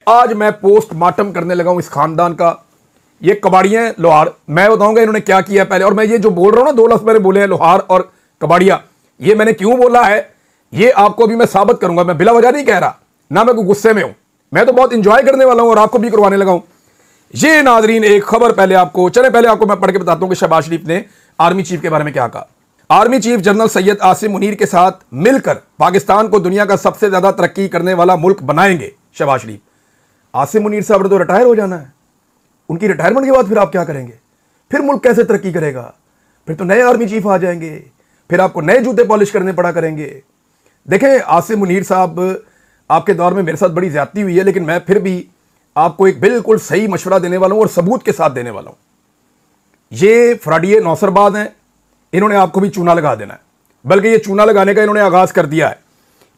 आज मैं पोस्टमार्टम करने लगा हूं इस खानदान का। ये कबाड़ियां लोहार, मैं बताऊंगा इन्होंने क्या किया पहले। और मैं ये जो बोल रहा हूं ना, दो लफ्ज मैंने बोले हैं लोहार और कबाड़िया, ये मैंने क्यों बोला है ये आपको अभी मैं साबित करूंगा। मैं बिला वजह नहीं कह रहा, ना मैं कोई गुस्से में हूं, मैं तो बहुत इंजॉय करने वाला हूं और आपको भी करवाने लगा हूं। ये नाजरीन एक खबर पहले आपको मैं पढ़ के बताता हूं कि शहबाज शरीफ ने आर्मी चीफ के बारे में क्या कहा। Army chief general Syed Asim Munir के साथ मिलकर पाकिस्तान को दुनिया का सबसे ज्यादा तरक्की करने वाला मुल्क बनाएंगे शहबाज शरीफ। आसिम मुनीर साहब ने तो रिटायर हो जाना है, उनकी रिटायरमेंट के बाद फिर आप क्या करेंगे? फिर मुल्क कैसे तरक्की करेगा? फिर तो नए आर्मी चीफ आ जाएंगे, फिर आपको नए जूते पॉलिश करने पड़ा करेंगे। देखें आसिम मुनीर साहब, आपके दौर में मेरे साथ बड़ी ज्यादती हुई है, लेकिन मैं फिर भी आपको एक बिल्कुल सही मशवरा देने वाला हूं और सबूत के साथ देने वाला हूं। ये फ्राडिये नौसरबाज हैं, इन्होंने आपको भी चूना लगा देना है, बल्कि ये चूना लगाने का इन्होंने आगाज कर दिया है।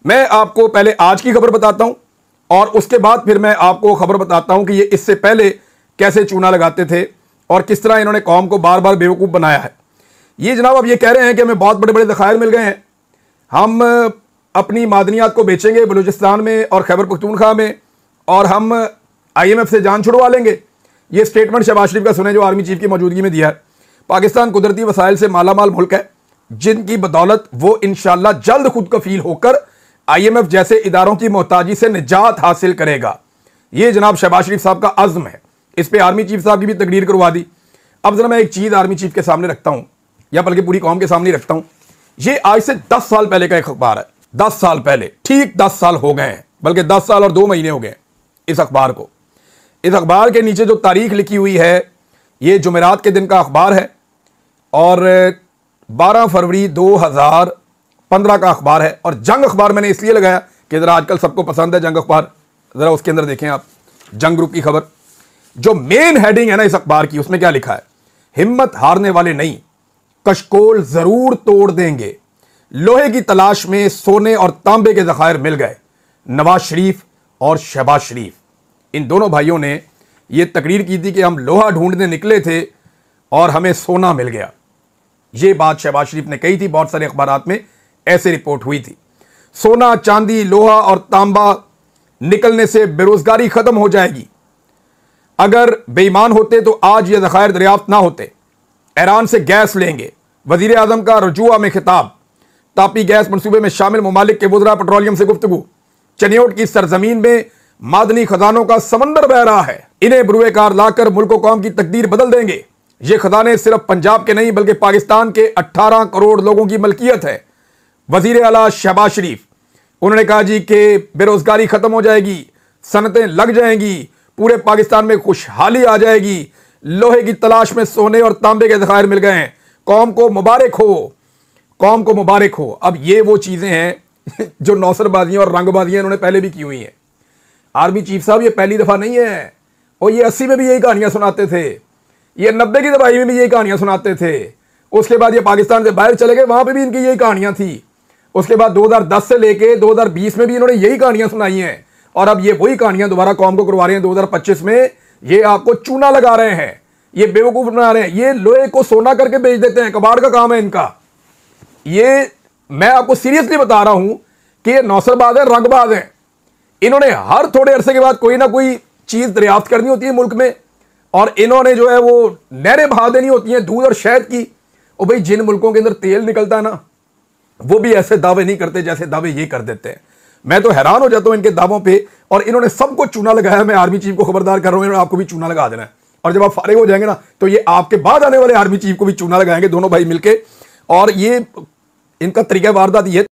मैं आपको पहले आज की खबर बताता हूं और उसके बाद फिर मैं आपको खबर बताता हूं कि ये इससे पहले कैसे चूना लगाते थे और किस तरह इन्होंने कौम को बार बार बेवकूफ बनाया है। ये जनाब अब ये कह रहे हैं कि हमें बहुत बड़े बड़े ज़खायर मिल गए हैं, हम अपनी मादनियात को बेचेंगे बलूचिस्तान में और खैबर पख्तूनख्वा में, और हम IMF से जान छुड़वा लेंगे। ये स्टेटमेंट शहबाज शरीफ का सुने जो आर्मी चीफ की मौजूदगी में दिया है। पाकिस्तान कुदरती वसाइल से मालामाल मुल्क है, जिनकी बदौलत वो इंशाल्लाह जल्द खुद कफील होकर IMF जैसे इदारों की मोहताजी से निजात हासिल करेगा। ये जनाब शहबाज शरीफ साहब का अज़्म है। इस पे आर्मी चीफ साहब की भी तकरीर करवा दी। अब जरा मैं एक चीज आर्मी चीफ के सामने रखता हूं, या बल्कि पूरी कौम के सामने रखता हूं। ये आज से 10 साल पहले का एक अखबार है, 10 साल पहले, ठीक 10 साल हो गए हैं, बल्कि 10 साल और 2 महीने हो गए इस अखबार को। इस अखबार के नीचे जो तारीख लिखी हुई है, ये जुमेरात के दिन का अखबार है और 12 फरवरी 2015 का अखबार है। और जंग अखबार मैंने इसलिए लगाया कि जरा आजकल सबको पसंद है जंग अखबार, जरा उसके अंदर देखें आप जंग ग्रुप की खबर। जो मेन हेडिंग है ना इस अखबार की, उसमें क्या लिखा है? हिम्मत हारने वाले नहीं, कशकोल जरूर तोड़ देंगे, लोहे की तलाश में सोने और तांबे के ज़खायर मिल गए। नवाज शरीफ और शहबाज शरीफ, इन दोनों भाइयों ने यह तकरीर की थी कि हम लोहा ढूंढने निकले थे और हमें सोना मिल गया। यह बात शहबाज शरीफ ने कही थी, बहुत सारे अखबारात में ऐसे रिपोर्ट हुई थी। सोना, चांदी, लोहा और तांबा निकलने से बेरोजगारी खत्म हो जाएगी। अगर बेईमान होते तो आज ये ज़खायर दरियाफ्त ना होते। ईरान से गैस लेंगे, वजीर आजम का रजुआ में खिताब। तापी गैस मनसूबे में शामिल ममालिक के वज़रा पेट्रोलियम से गुफ्तगू। चनियोट की सरजमीन में मादनी खजानों का समंदर बह रहा है, इन्हें बरूए कार लाकर मुल्क कौम की तकदीर बदल देंगे। ये खजाने सिर्फ पंजाब के नहीं बल्कि पाकिस्तान के 18 करोड़ लोगों की मलकियत है। वजीर आला शहबाज शरीफ, उन्होंने कहा जी कि बेरोजगारी खत्म हो जाएगी, सनतें लग जाएंगी, पूरे पाकिस्तान में खुशहाली आ जाएगी, लोहे की तलाश में सोने और तांबे के ज़खायर मिल गए हैं, कौम को मुबारक हो, कौम को मुबारक हो। अब ये वो चीजें हैं जो नौसरबाजियां और रंगबाजियां इन्होंने पहले भी की हुई हैं। आर्मी चीफ साहब ये पहली दफा नहीं है, और ये 80 में भी यही कहानियां सुनाते थे, ये 90 की दवाई में भी यही कहानियां सुनाते थे। उसके बाद ये पाकिस्तान से बाहर चले गए, वहां पर भी इनकी यही कहानियां थी। उसके बाद 2010 से लेके 2020 में भी इन्होंने यही कहानियां सुनाई हैं, और अब ये वही कहानियां दोबारा कौम को करवा रहे हैं 2025 में। ये आपको चूना लगा रहे हैं, ये बेवकूफ बना रहे हैं, ये लोहे को सोना करके बेच देते हैं, कबाड़ का काम है इनका। ये मैं आपको सीरियसली बता रहा हूं कि ये नौसरबाज है, रंगबाज है। इन्होंने हर थोड़े अरसे के बाद कोई ना कोई चीज दरियाफ्त करनी होती है मुल्क में, और इन्होंने जो है वो नहरें बहा देनी होती हैं दूध और शहद की। और भाई जिन मुल्कों के अंदर तेल निकलता है ना, वो भी ऐसे दावे नहीं करते जैसे दावे ये कर देते हैं। मैं तो हैरान हो जाता हूं इनके दावों पे, और इन्होंने सबको चूना लगाया। मैं आर्मी चीफ को खबरदार कर रहा हूं, इन्होंने आपको भी चूना लगा देना है। और जब आप फारिग हो जाएंगे ना, तो ये आपके बाद आने वाले आर्मी चीफ को भी चूना लगाएंगे, दोनों भाई मिलके। और ये इनका तरीका वारदात ये